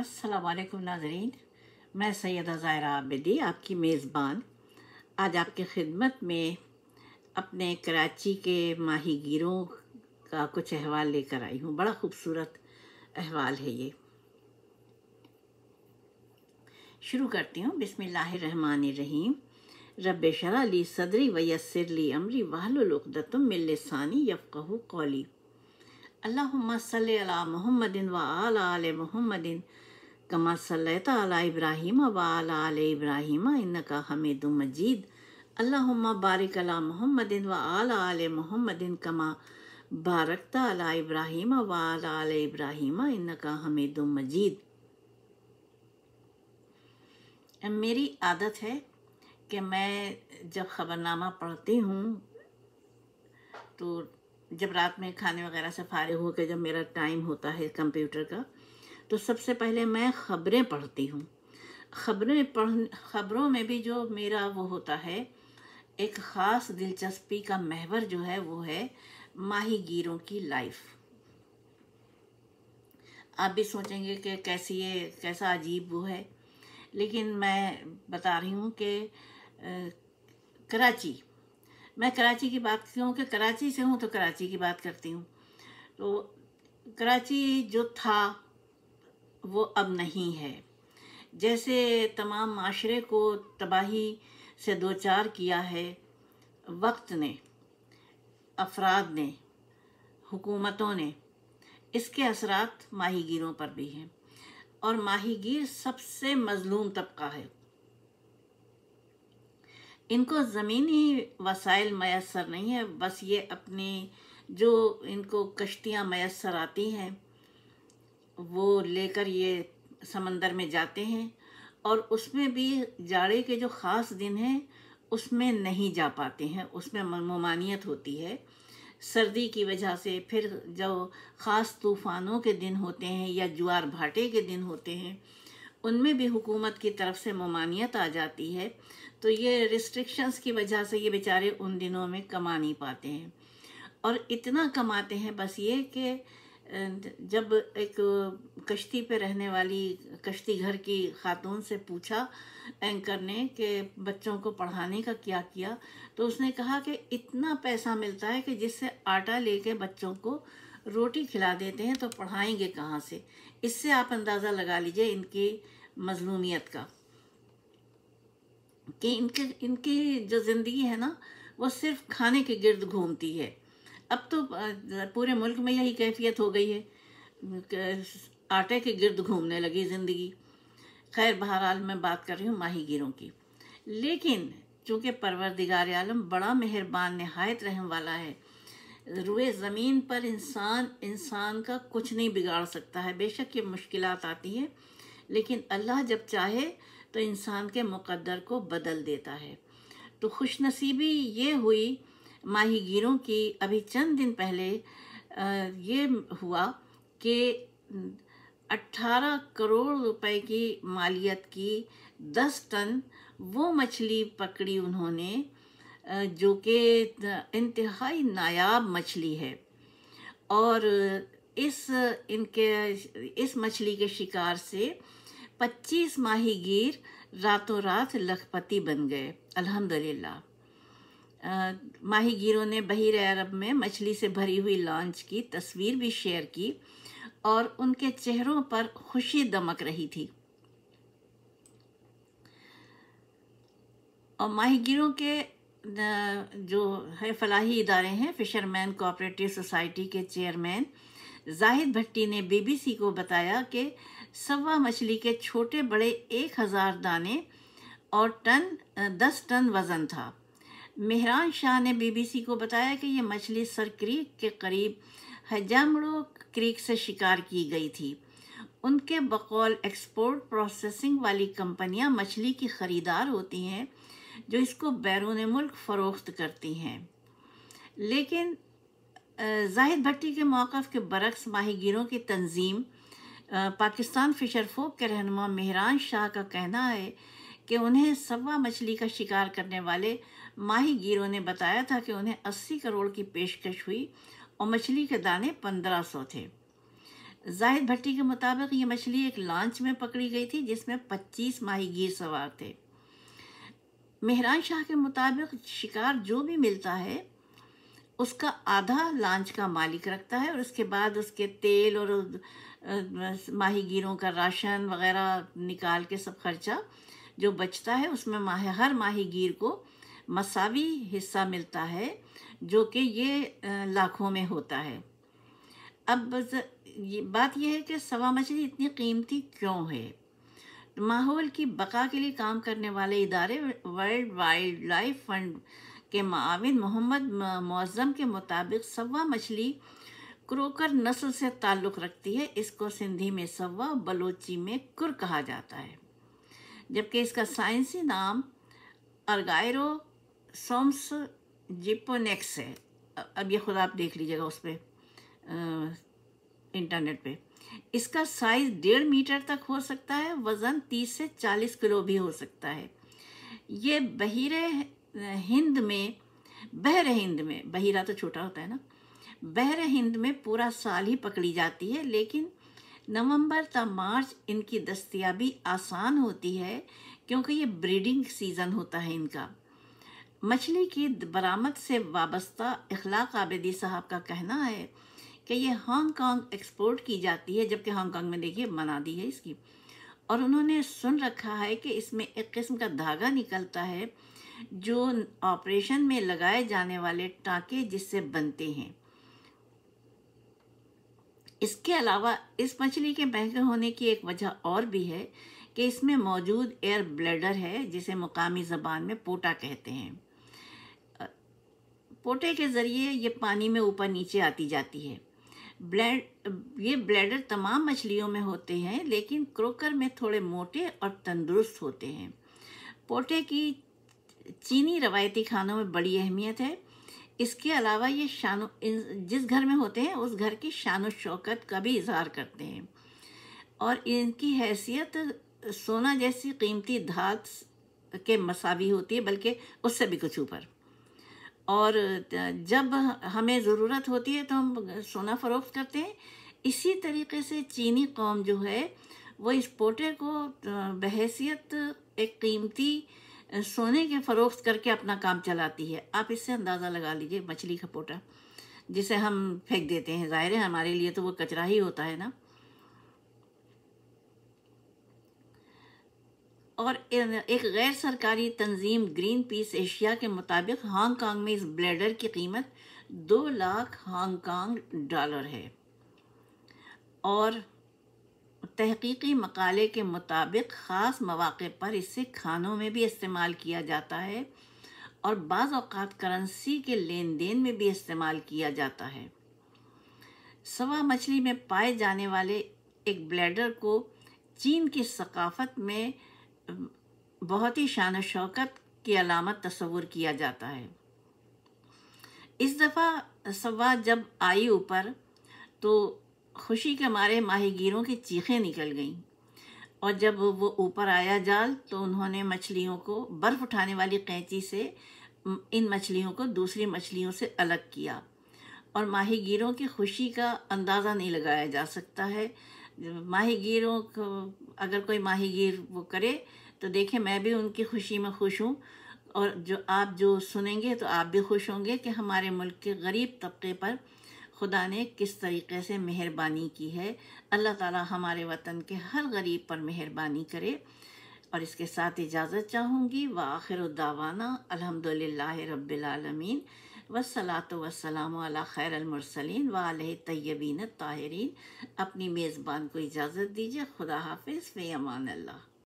अस्सलाम वालेकुम नाज़रीन, मैं सैयदा ज़ाहिरा आबिदी आपकी मेज़बान आज आपकी खिदमत में अपने कराची के माहीगीरों का कुछ अहवाल लेकर आई हूँ। बड़ा खूबसूरत अहवाल है ये। शुरू करती हूँ। बिस्मिल्लाहिर्रहमानिर्रहीम। रब्बे शरह ली सदरी वयस्सिर ली अमरी वहलुल उक़दतम मिन लिसानी यफ़क़हू क़ौली। अल्लाहुम्मा सल्लि अला मुहम्मदिन व अला आले मुहम्मदिन कमा सल्लैता अला इब्राहीम व अला आले इब्राहीम इन्नका हमीदुम मजीद। अल्लाहुम्मा बारिक अला मुहम्मदिन व अला आले मुहम्मदिन कमा बारकता अला इब्राहीम व अला आले इब्राहीम इन्नका हमीदुम मजीद। मेरी आदत है कि मैं जब ख़बरनामा पढ़ती हूँ तो जब रात में खाने वगैरह से फारिग होकर जब मेरा टाइम होता है कंप्यूटर का, तो सबसे पहले मैं ख़बरें पढ़ती हूँ। ख़बरों में भी जो मेरा वो होता है, एक ख़ास दिलचस्पी का महवर जो है वो है माहीगीरों की लाइफ। आप भी सोचेंगे कि कैसा अजीब वो है, लेकिन मैं बता रही हूँ कि मैं कराची की बात क्यों कि कराची से हूँ तो कराची की बात करती हूँ। तो कराची जो था वो अब नहीं है। जैसे तमाम माशरे को तबाही से दो चार किया है वक्त ने, अफराद ने, हुकूमतों ने, इसके असरात माहीगीरों पर भी हैं। और माहीगीर सबसे मजलूम तबका है। इनको ज़मीनी वसाइल मैसर नहीं है, बस ये अपनी जो इनको कश्तियाँ मैसर आती हैं वो लेकर ये समंदर में जाते हैं, और उसमें भी जाड़े के जो ख़ास दिन हैं उसमें नहीं जा पाते हैं, उसमें ममानियत होती है सर्दी की वजह से। फिर जो ख़ास तूफ़ानों के दिन होते हैं या ज्वार भाटे के दिन होते हैं उनमें भी हुकूमत की तरफ से ममानियत आ जाती है, तो ये रिस्ट्रिक्शंस की वजह से ये बेचारे उन दिनों में कमा नहीं पाते हैं। और इतना कमाते हैं बस ये कि जब एक कश्ती पे रहने वाली कश्ती घर की खातून से पूछा एंकर ने कि बच्चों को पढ़ाने का क्या किया, तो उसने कहा कि इतना पैसा मिलता है कि जिससे आटा लेके बच्चों को रोटी खिला देते हैं, तो पढ़ाएंगे कहाँ से। इससे आप अंदाज़ा लगा लीजिए इनकी मजलूमियत का, कि इनकी जो ज़िंदगी है ना वो सिर्फ खाने के गिर्द घूमती है। अब तो पूरे मुल्क में यही कैफियत हो गई है, आटे के गिर्द घूमने लगी ज़िंदगी। खैर, बहरहाल मैं बात कर रही हूँ माहीगीरों की। लेकिन चूँकि परवरदिगार आलम बड़ा मेहरबान नहायत रहम वाला है, रुए ज़मीन पर इंसान का कुछ नहीं बिगाड़ सकता है। बेशक ये मुश्किलात आती हैं, लेकिन अल्लाह जब चाहे तो इंसान के मुक़द्दर को बदल देता है। तो खुशनसीबी ये हुई माहीगीरों की, अभी चंद दिन पहले ये हुआ कि 18 करोड़ रुपए की मालियत की 10 टन वो मछली पकड़ी उन्होंने, जो कि इंतहाई नायाब मछली है। और इस मछली के शिकार से 25 माहीगीर रातों रात लखपति बन गए। अल्हम्दुलिल्लाह। माहीगीरों ने बहीर अरब में मछली से भरी हुई लॉन्च की तस्वीर भी शेयर की और उनके चेहरों पर खुशी दमक रही थी। और माहीगीरों के जो है फलाही इदारे हैं, फिशरमैन कोऑपरेटिव सोसाइटी के चेयरमैन जाहिद भट्टी ने बीबीसी को बताया कि सवा मछली के छोटे बड़े 1000 दाने और 10 टन वज़न था। मेहरान शाह ने बीबीसी को बताया कि ये मछली सर क्रीक के करीब हजामड़ो क्रीक से शिकार की गई थी। उनके बकौल एक्सपोर्ट प्रोसेसिंग वाली कंपनियां मछली की ख़रीदार होती हैं जो इसको बैरून मुल्क फ़रोख्त करती हैं। लेकिन जाहिद भट्टी के मौक़िफ़ के बरक्स माहीगीरों की तंजीम पाकिस्तान फ़िशर फोक के रहनुमा मेहरान शाह का कहना है कि उन्हें सवा मछली का शिकार करने वाले माहीगीरों ने बताया था कि उन्हें 80 करोड़ की पेशकश हुई और मछली के दाने 1500 थे। जाहिद भट्टी के मुताबिक ये मछली एक लॉन्च में पकड़ी गई थी जिसमें 25 माहीगीर सवार थे। मेहरान शाह के मुताबिक शिकार जो भी मिलता है उसका आधा लॉन्च का मालिक रखता है, और उसके बाद उसके तेल और माहीगीरों का राशन वगैरह निकाल के सब खर्चा जो बचता है उसमें हर माहीगीर को मसावी हिस्सा मिलता है, जो कि ये लाखों में होता है। अब ये बात यह है कि सवा मछली इतनी कीमती क्यों है। माहौल की बका के लिए काम करने वाले इदारे वर्ल्ड वाइल्ड लाइफ फंड के मुआविन मोहम्मद मुअज़्ज़म के मुताबिक सवा मछली क्रोकर नस्ल से ताल्लुक़ रखती है। इसको सिंधी में सवा, बलोची में कुर कहा जाता है, जबकि इसका साइंसी नाम अर्गायरोसोम्स जिपोनेक्स है। अब ये खुद आप देख लीजिएगा उस पर इंटरनेट पे। इसका साइज़ 1.5 मीटर तक हो सकता है, वज़न 30 से 40 किलो भी हो सकता है। ये बहरे हिंद में, बहिरा तो छोटा होता है ना, बहरे हिंद में पूरा साल ही पकड़ी जाती है, लेकिन नवंबर तक मार्च इनकी दस्तयाबी आसान होती है क्योंकि ये ब्रीडिंग सीज़न होता है इनका। मछली की बरामद से वाबस्ता इखलाक आबिदी साहब का कहना है कि ये हांगकांग एक्सपोर्ट की जाती है, जबकि हांगकांग में देखिए मना दी है इसकी। और उन्होंने सुन रखा है कि इसमें एक किस्म का धागा निकलता है जो ऑपरेशन में लगाए जाने वाले टाँके जिससे बनते हैं। इसके अलावा इस मछली के महंगे होने की एक वजह और भी है कि इसमें मौजूद एयर ब्लैडर है, जिसे मुकामी ज़बान में पोटा कहते हैं। पोटे के ज़रिए ये पानी में ऊपर नीचे आती जाती है। ये ब्लैडर तमाम मछलियों में होते हैं, लेकिन क्रोकर में थोड़े मोटे और तंदुरुस्त होते हैं। पोटे की चीनी रवायती खानों में बड़ी अहमियत है। इसके अलावा ये जिस घर में होते हैं उस घर की शान और शौकत का भी इजहार करते हैं, और इनकी हैसियत सोना जैसी कीमती धातु के मसावी होती है, बल्कि उससे भी कुछ ऊपर। और जब हमें ज़रूरत होती है तो हम सोना फ़रोख्त करते हैं। इसी तरीके से चीनी कौम जो है वो इस पोटे को बहैसियत एक कीमती सोने के फ़रोख्त करके अपना काम चलाती है। आप इससे अंदाज़ा लगा लीजिए, मछली का पोटा जिसे हम फेंक देते हैं, ज़ाहिर है हमारे लिए तो वो कचरा ही होता है ना। और एक गैर सरकारी तंजीम ग्रीन पीस एशिया के मुताबिक हांगकांग में इस ब्लैडर की कीमत 2 लाख हांगकांग डॉलर है। और तहकीकी मकाले के मुताबिक ख़ास मौक़े पर इसे खानों में भी इस्तेमाल किया जाता है और बाज़ औक़ात करेंसी के लेन देन में भी इस्तेमाल किया जाता है। सवा मछली में पाए जाने वाले एक ब्लैडर को चीन की सकाफ़त में बहुत ही शान शौकत की अलामत तस्वुर किया जाता है। इस दफ़ा सवा जब आई ऊपर तो खुशी के मारे माहीगीरों की चीखें निकल गईं, और जब वो ऊपर आया जाल तो उन्होंने मछलियों को बर्फ़ उठाने वाली कैंची से इन मछलियों को दूसरी मछलियों से अलग किया, और माहीगीरों की खुशी का अंदाज़ा नहीं लगाया जा सकता है। माहीगीरों को अगर कोई माहीगीर वो करे तो देखें, मैं भी उनकी खुशी में खुश हूँ, और जो सुनेंगे तो आप भी खुश होंगे कि हमारे मुल्क के गरीब तबके पर खुदा ने किस तरीक़े से मेहरबानी की है। अल्लाह ताला हमारे वतन के हर गरीब पर मेहरबानी करे। और इसके साथ इजाज़त चाहूँगी। व आखिर दावाना अल्हम्दुलिल्लाहि रब्बिल आलमीन वस्सलातु वस्सलामु अला खैरिल मुरसलीन व अलैहि तय्यबीन ताहिरीन। अपनी मेज़बान को इजाज़त दीजिए। खुदा हाफिज़, फ़ी अमान अल्लाह।